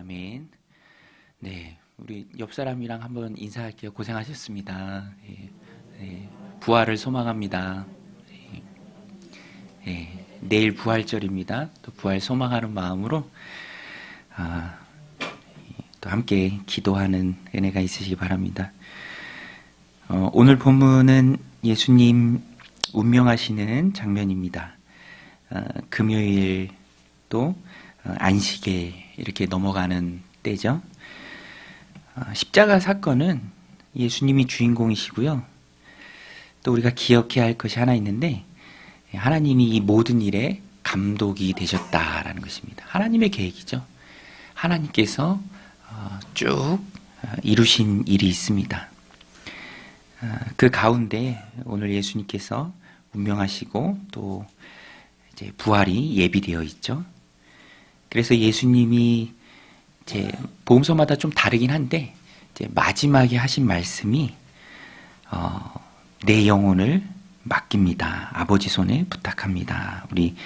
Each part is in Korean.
아멘. 네, 우리 옆 사람이랑 한번 인사할게요. 고생하셨습니다. 부활을 소망합니다. 내일 부활절입니다. 또 부활 소망하는 마음으로 또 함께 기도하는 은혜가 있으시기 바랍니다. 오늘 본문은 예수님 운명하시는 장면입니다. 금요일 또 안식에 이렇게 넘어가는 때죠. 십자가 사건은 예수님이 주인공이시고요. 또 우리가 기억해야 할 것이 하나 있는데, 하나님이 이 모든 일에 감독이 되셨다라는 것입니다. 하나님의 계획이죠. 하나님께서 쭉 이루신 일이 있습니다. 그 가운데 오늘 예수님께서 운명하시고 또 이제 부활이 예비되어 있죠. 그래서 예수님이 이제 복음서마다 좀 다르긴 한데, 이제 마지막에 하신 말씀이 내 영혼을 맡깁니다. 아버지 손에 부탁합니다. 우리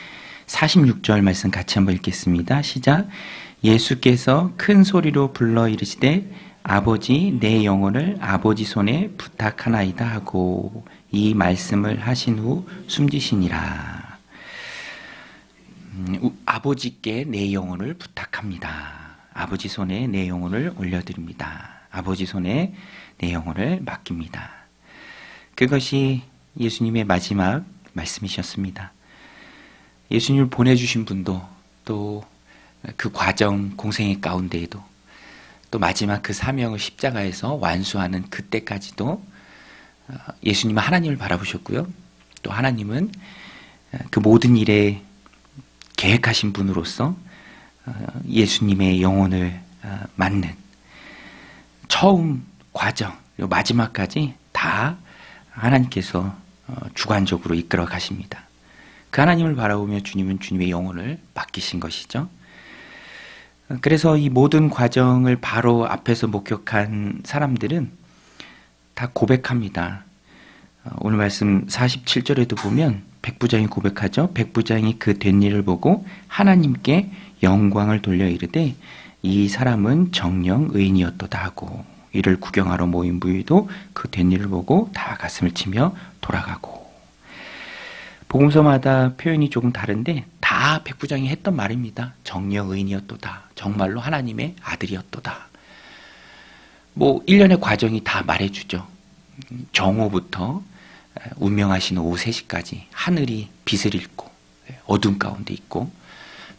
46절 말씀 같이 한번 읽겠습니다. 시작. 예수께서 큰 소리로 불러 이르시되 아버지 내 영혼을 아버지 손에 부탁하나이다 하고 이 말씀을 하신 후 숨지시니라. 아버지께 내 영혼을 부탁합니다. 아버지 손에 내 영혼을 올려드립니다. 아버지 손에 내 영혼을 맡깁니다. 그것이 예수님의 마지막 말씀이셨습니다. 예수님을 보내주신 분도 또 그 과정 공생의 가운데에도 또 마지막 그 사명을 십자가에서 완수하는 그때까지도 예수님은 하나님을 바라보셨고요. 또 하나님은 그 모든 일에 계획하신 분으로서 예수님의 영혼을 맡는 처음 과정, 마지막까지 다 하나님께서 주관적으로 이끌어 가십니다. 그 하나님을 바라보며 주님은 주님의 영혼을 맡기신 것이죠. 그래서 이 모든 과정을 바로 앞에서 목격한 사람들은 다 고백합니다. 오늘 말씀 47절에도 보면 백부장이 고백하죠. 백부장이 그 된 일을 보고 하나님께 영광을 돌려 이르되 이 사람은 정령 의인이었도다 하고 이를 구경하러 모인 무리도 그 된 일을 보고 다 가슴을 치며 돌아가고. 복음서마다 표현이 조금 다른데 다 백부장이 했던 말입니다. 정령 의인이었도다. 정말로 하나님의 아들이었도다. 뭐 일련의 과정이 다 말해주죠. 정오부터 운명하시는 오후 3시까지 하늘이 빛을 잃고 어둠 가운데 있고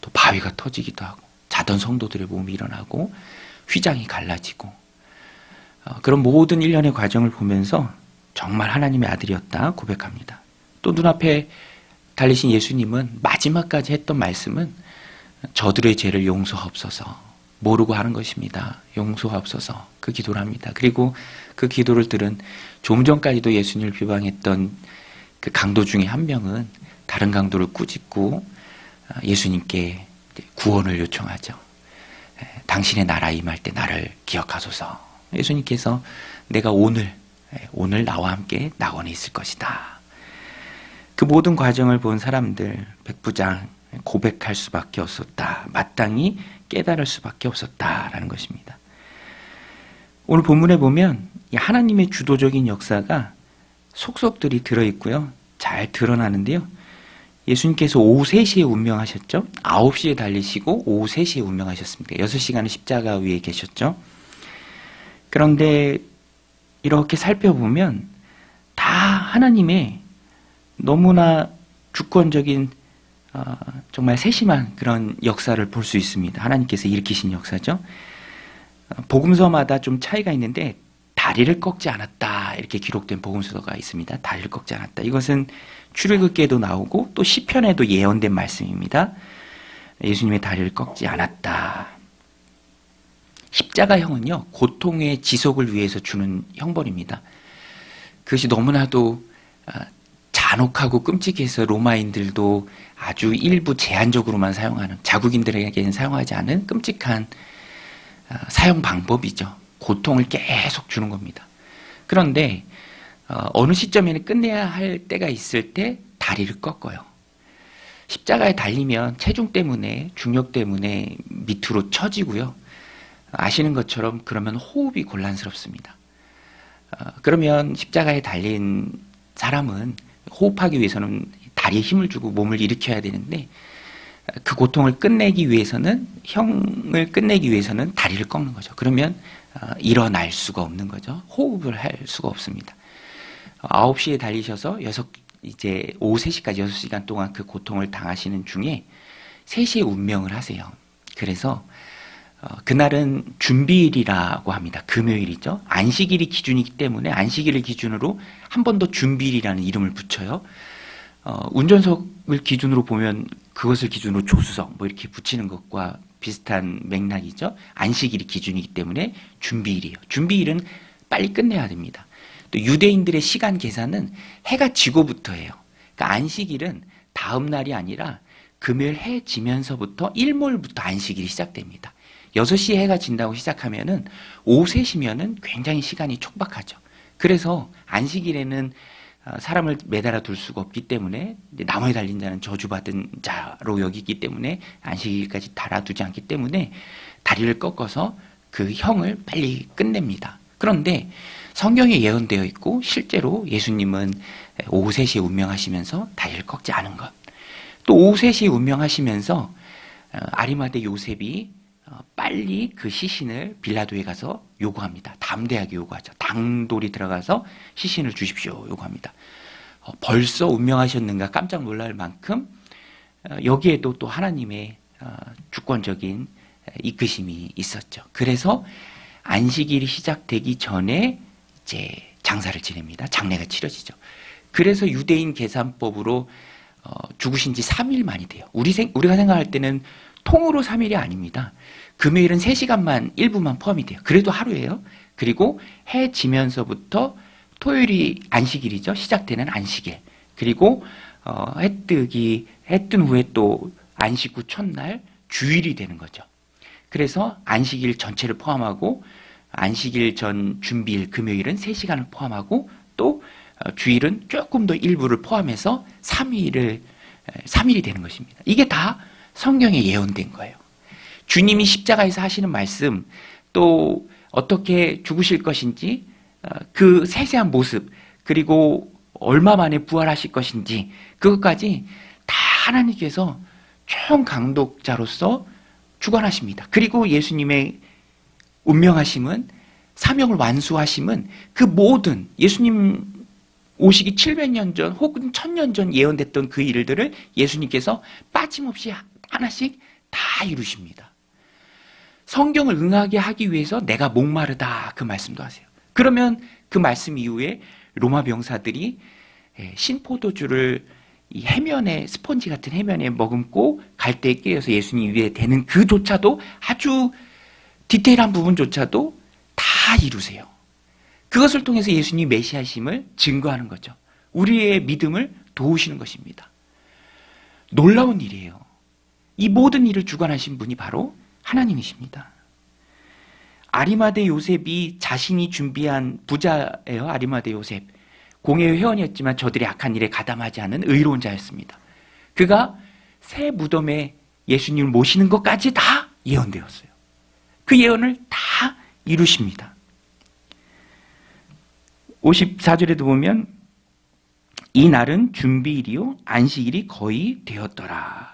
또 바위가 터지기도 하고 자던 성도들의 몸이 일어나고 휘장이 갈라지고 그런 모든 일련의 과정을 보면서 정말 하나님의 아들이었다 고백합니다. 또 눈앞에 달리신 예수님은 마지막까지 했던 말씀은 저들의 죄를 용서하옵소서 모르고 하는 것입니다. 용서하옵소서 그 기도를 합니다. 그리고 그 기도를 들은 좀 전까지도 예수님을 비방했던 그 강도 중에 한 명은 다른 강도를 꾸짖고 예수님께 구원을 요청하죠. 당신의 나라 임할 때 나를 기억하소서. 예수님께서 내가 오늘 나와 함께 낙원에 있을 것이다. 그 모든 과정을 본 사람들 백부장 고백할 수밖에 없었다. 마땅히 깨달을 수밖에 없었다라는 것입니다. 오늘 본문에 보면 하나님의 주도적인 역사가 속속들이 들어있고요. 잘 드러나는데요. 예수님께서 오후 3시에 운명하셨죠. 9시에 달리시고 오후 3시에 운명하셨습니다. 6시간을 십자가 위에 계셨죠. 그런데 이렇게 살펴보면 다 하나님의 너무나 주권적인 정말 세심한 그런 역사를 볼 수 있습니다. 하나님께서 일으키신 역사죠. 복음서마다 좀 차이가 있는데 다리를 꺾지 않았다 이렇게 기록된 복음서가 있습니다. 다리를 꺾지 않았다. 이것은 출애굽기에도 나오고 또 시편에도 예언된 말씀입니다. 예수님의 다리를 꺾지 않았다. 십자가형은요 고통의 지속을 위해서 주는 형벌입니다. 그것이 너무나도 잔혹하고 끔찍해서 로마인들도 아주 일부 제한적으로만 사용하는, 자국인들에게는 사용하지 않은 끔찍한 사용 방법이죠. 고통을 계속 주는 겁니다. 그런데 어느 시점에는 끝내야 할 때가 있을 때 다리를 꺾어요. 십자가에 달리면 체중 때문에, 중력 때문에 밑으로 처지고요. 아시는 것처럼 그러면 호흡이 곤란스럽습니다. 그러면 십자가에 달린 사람은 호흡하기 위해서는 다리에 힘을 주고 몸을 일으켜야 되는데 그 고통을 끝내기 위해서는 형을 끝내기 위해서는 다리를 꺾는 거죠. 그러면 일어날 수가 없는 거죠. 호흡을 할 수가 없습니다. 9시에 달리셔서 이제 오후 3시까지 6시간 동안 그 고통을 당하시는 중에 3시에 운명을 하세요. 그래서 그날은 준비일이라고 합니다. 금요일이죠. 안식일이 기준이기 때문에 안식일을 기준으로 한 번 더 준비일이라는 이름을 붙여요. 운전석을 기준으로 보면 그것을 기준으로 조수석 뭐 이렇게 붙이는 것과 비슷한 맥락이죠. 안식일이 기준이기 때문에 준비일이에요. 준비일은 빨리 끝내야 됩니다. 또 유대인들의 시간 계산은 해가 지고부터 해요. 그러니까 안식일은 다음 날이 아니라 금요일 해 지면서부터 일몰부터 안식일이 시작됩니다. 6시에 해가 진다고 시작하면은 오후 3시면은 굉장히 시간이 촉박하죠. 그래서 안식일에는 사람을 매달아 둘 수가 없기 때문에 나무에 달린 자는 저주받은 자로 여기기 때문에 안식일까지 달아두지 않기 때문에 다리를 꺾어서 그 형을 빨리 끝냅니다. 그런데 성경에 예언되어 있고 실제로 예수님은 오후 3시에 운명하시면서 다리를 꺾지 않은 것. 또 오후 3시에 운명하시면서 아리마대 요셉이 빨리 그 시신을 빌라도에 가서 요구합니다. 담대하게 요구하죠. 당돌이 들어가서 시신을 주십시오 요구합니다. 벌써 운명하셨는가 깜짝 놀랄 만큼 여기에도 또 하나님의 주권적인 이끄심이 있었죠. 그래서 안식일이 시작되기 전에 이제 장사를 지냅니다. 장례가 치러지죠. 그래서 유대인 계산법으로 죽으신 지 3일 만이 돼요. 우리가 생각할 때는 통으로 3일이 아닙니다. 금요일은 3시간만 일부만 포함이 돼요. 그래도 하루예요. 그리고 해 지면서부터 토요일이 안식일이죠. 시작되는 안식일. 그리고 해 뜬 후에 또 안식 후 첫날 주일이 되는 거죠. 그래서 안식일 전체를 포함하고 안식일 전 준비일 금요일은 3시간을 포함하고 또 주일은 조금 더 일부를 포함해서 3일이 되는 것입니다. 이게 다 성경에 예언된 거예요. 주님이 십자가에서 하시는 말씀, 또 어떻게 죽으실 것인지 그 세세한 모습, 그리고 얼마 만에 부활하실 것인지 그것까지 다 하나님께서 총강독자로서 주관하십니다. 그리고 예수님의 운명하심은, 사명을 완수하심은 그 모든 예수님 오시기 700년 전 혹은 1000년 전 예언됐던 그 일들을 예수님께서 빠짐없이 하나씩 다 이루십니다. 성경을 응하게 하기 위해서 내가 목마르다 그 말씀도 하세요. 그러면 그 말씀 이후에 로마 병사들이 신포도주를 이 해면에, 스펀지 같은 해면에 머금고 갈대에 끼어서 예수님 위에 대는 그조차도 아주 디테일한 부분조차도 다 이루세요. 그것을 통해서 예수님 메시아심을 증거하는 거죠. 우리의 믿음을 도우시는 것입니다. 놀라운 일이에요. 이 모든 일을 주관하신 분이 바로 하나님이십니다. 아리마대 요셉이 자신이 준비한 부자예요. 아리마대 요셉. 공회의 회원이었지만 저들의 악한 일에 가담하지 않은 의로운 자였습니다. 그가 새 무덤에 예수님을 모시는 것까지 다 예언되었어요. 그 예언을 다 이루십니다. 54절에도 보면 이 날은 준비일이요 안식일이 거의 되었더라.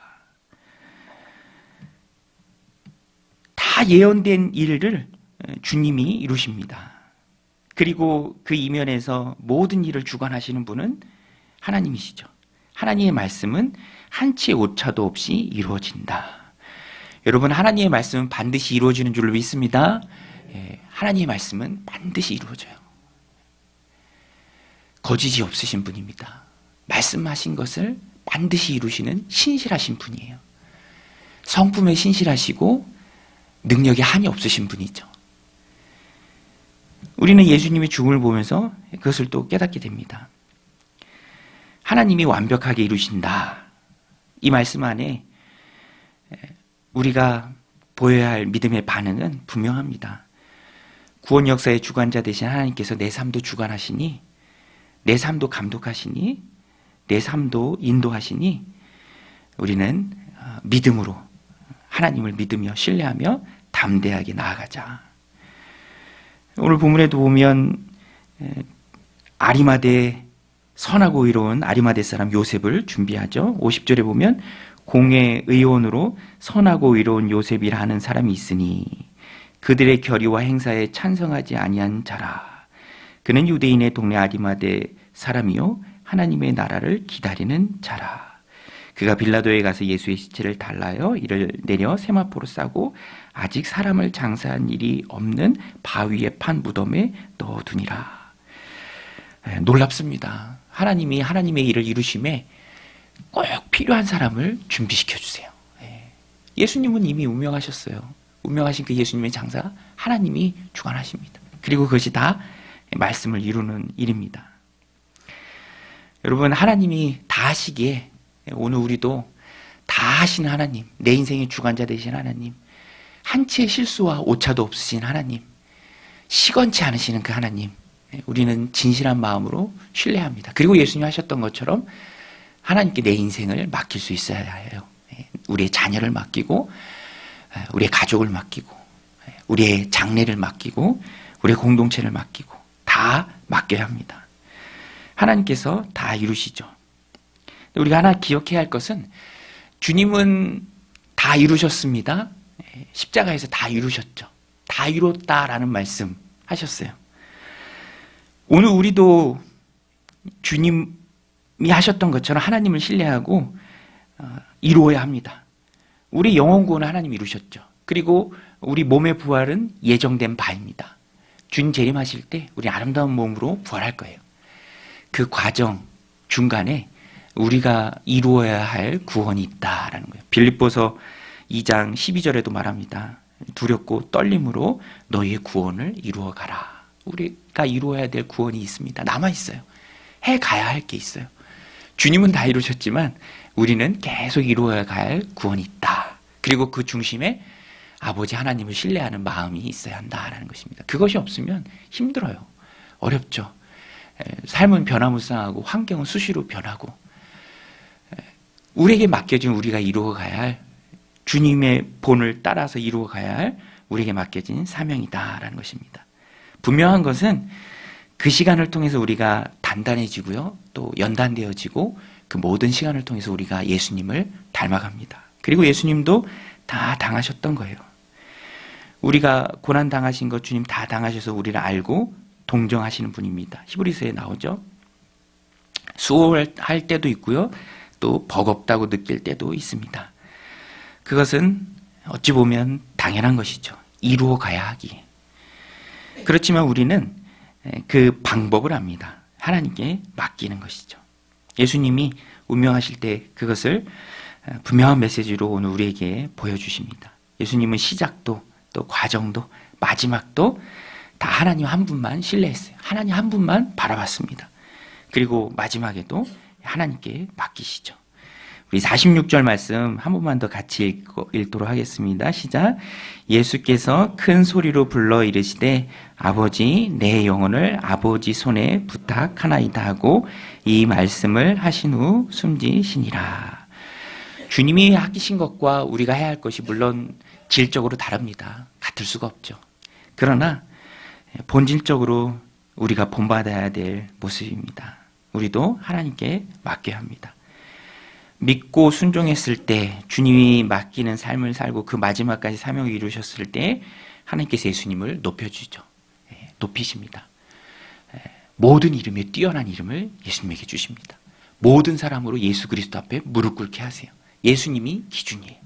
다 예언된 일을 주님이 이루십니다. 그리고 그 이면에서 모든 일을 주관하시는 분은 하나님이시죠. 하나님의 말씀은 한치의 오차도 없이 이루어진다. 여러분, 하나님의 말씀은 반드시 이루어지는 줄로 믿습니다. 하나님의 말씀은 반드시 이루어져요. 거짓이 없으신 분입니다. 말씀하신 것을 반드시 이루시는 신실하신 분이에요. 성품에 신실하시고 능력에 한이 없으신 분이죠. 우리는 예수님의 죽음을 보면서 그것을 또 깨닫게 됩니다. 하나님이 완벽하게 이루신다. 이 말씀 안에 우리가 보여야 할 믿음의 반응은 분명합니다. 구원 역사의 주관자 되신 하나님께서 내 삶도 주관하시니, 내 삶도 감독하시니, 내 삶도 인도하시니 우리는 믿음으로 하나님을 믿으며 신뢰하며 담대하게 나아가자. 오늘 본문에도 보면 아리마대, 선하고 의로운 아리마대 사람 요셉을 준비하죠. 50절에 보면 공회 의원으로 선하고 의로운 요셉이라 하는 사람이 있으니 그들의 결의와 행사에 찬성하지 아니한 자라. 그는 유대인의 동네 아리마대 사람이요 하나님의 나라를 기다리는 자라. 그가 빌라도에 가서 예수의 시체를 달라요 이를 내려 세마포로 싸고 아직 사람을 장사한 일이 없는 바위에 판 무덤에 넣어두니라. 놀랍습니다. 하나님이 하나님의 일을 이루심에 꼭 필요한 사람을 준비시켜 주세요. 예수님은 이미 운명하셨어요. 운명하신 그 예수님의 장사 하나님이 주관하십니다. 그리고 그것이 다 말씀을 이루는 일입니다. 여러분, 하나님이 다 하시기에 오늘 우리도 다 하시는 하나님, 내 인생의 주관자 되신 하나님, 한치의 실수와 오차도 없으신 하나님, 시건치 않으시는 그 하나님, 우리는 진실한 마음으로 신뢰합니다. 그리고 예수님이 하셨던 것처럼 하나님께 내 인생을 맡길 수 있어야 해요. 우리의 자녀를 맡기고, 우리의 가족을 맡기고, 우리의 장래를 맡기고, 우리의 공동체를 맡기고 다 맡겨야 합니다. 하나님께서 다 이루시죠. 우리가 하나 기억해야 할 것은 주님은 다 이루셨습니다. 십자가에서 다 이루셨죠. 다 이뤘다라는 말씀 하셨어요. 오늘 우리도 주님이 하셨던 것처럼 하나님을 신뢰하고 이루어야 합니다. 우리 영혼 구원은 하나님이 이루셨죠. 그리고 우리 몸의 부활은 예정된 바입니다. 주님 재림하실 때 우리 아름다운 몸으로 부활할 거예요. 그 과정 중간에 우리가 이루어야 할 구원이 있다라는 거예요. 빌립보서 2장 12절에도 말합니다. 두렵고 떨림으로 너희의 구원을 이루어 가라. 우리가 이루어야 될 구원이 있습니다. 남아있어요. 해가야 할 게 있어요. 주님은 다 이루셨지만 우리는 계속 이루어야 할 구원이 있다. 그리고 그 중심에 아버지 하나님을 신뢰하는 마음이 있어야 한다라는 것입니다. 그것이 없으면 힘들어요. 어렵죠. 삶은 변화무쌍하고 환경은 수시로 변하고 우리에게 맡겨진 우리가 이루어가야 할 주님의 본을 따라서 이루어가야 할 우리에게 맡겨진 사명이다라는 것입니다. 분명한 것은 그 시간을 통해서 우리가 단단해지고요. 또 연단되어지고 그 모든 시간을 통해서 우리가 예수님을 닮아갑니다. 그리고 예수님도 다 당하셨던 거예요. 우리가 고난 당하신 것 주님 다 당하셔서 우리를 알고 동정하시는 분입니다. 히브리서에 나오죠. 수월할 때도 있고요. 또 버겁다고 느낄 때도 있습니다. 그것은 어찌 보면 당연한 것이죠. 이루어 가야 하기에. 그렇지만 우리는 그 방법을 압니다. 하나님께 맡기는 것이죠. 예수님이 운명하실 때 그것을 분명한 메시지로 오늘 우리에게 보여주십니다. 예수님은 시작도 또 과정도 마지막도 다 하나님 한 분만 신뢰했어요. 하나님 한 분만 바라봤습니다. 그리고 마지막에도 하나님께 맡기시죠. 우리 46절 말씀 한 번만 더 같이 읽도록 하겠습니다. 시작. 예수께서 큰 소리로 불러 이르시되 아버지 내 영혼을 아버지 손에 부탁하나이다 하고 이 말씀을 하신 후 숨지시니라. 주님이 하신 것과 우리가 해야 할 것이 물론 질적으로 다릅니다. 같을 수가 없죠. 그러나 본질적으로 우리가 본받아야 될 모습입니다. 우리도 하나님께 맡겨야 합니다. 믿고 순종했을 때 주님이 맡기는 삶을 살고 그 마지막까지 사명을 이루셨을 때 하나님께서 예수님을 높여주죠. 높이십니다. 모든 이름에 뛰어난 이름을 예수님에게 주십니다. 모든 사람으로 예수 그리스도 앞에 무릎 꿇게 하세요. 예수님이 기준이에요.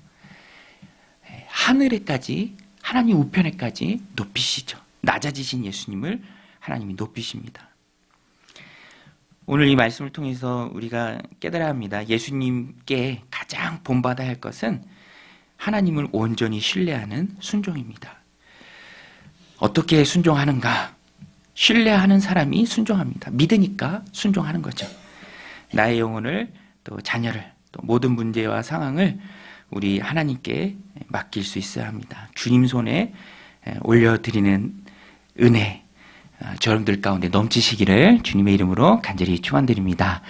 하늘에까지 하나님 우편에까지 높이시죠. 낮아지신 예수님을 하나님이 높이십니다. 오늘 이 말씀을 통해서 우리가 깨달아야 합니다. 예수님께 가장 본받아야 할 것은 하나님을 온전히 신뢰하는 순종입니다. 어떻게 순종하는가? 신뢰하는 사람이 순종합니다. 믿으니까 순종하는 거죠. 나의 영혼을 또 자녀를 또 모든 문제와 상황을 우리 하나님께 맡길 수 있어야 합니다. 주님 손에 올려드리는 은혜, 여러분들 가운데 넘치시기를 주님의 이름으로 간절히 축원드립니다.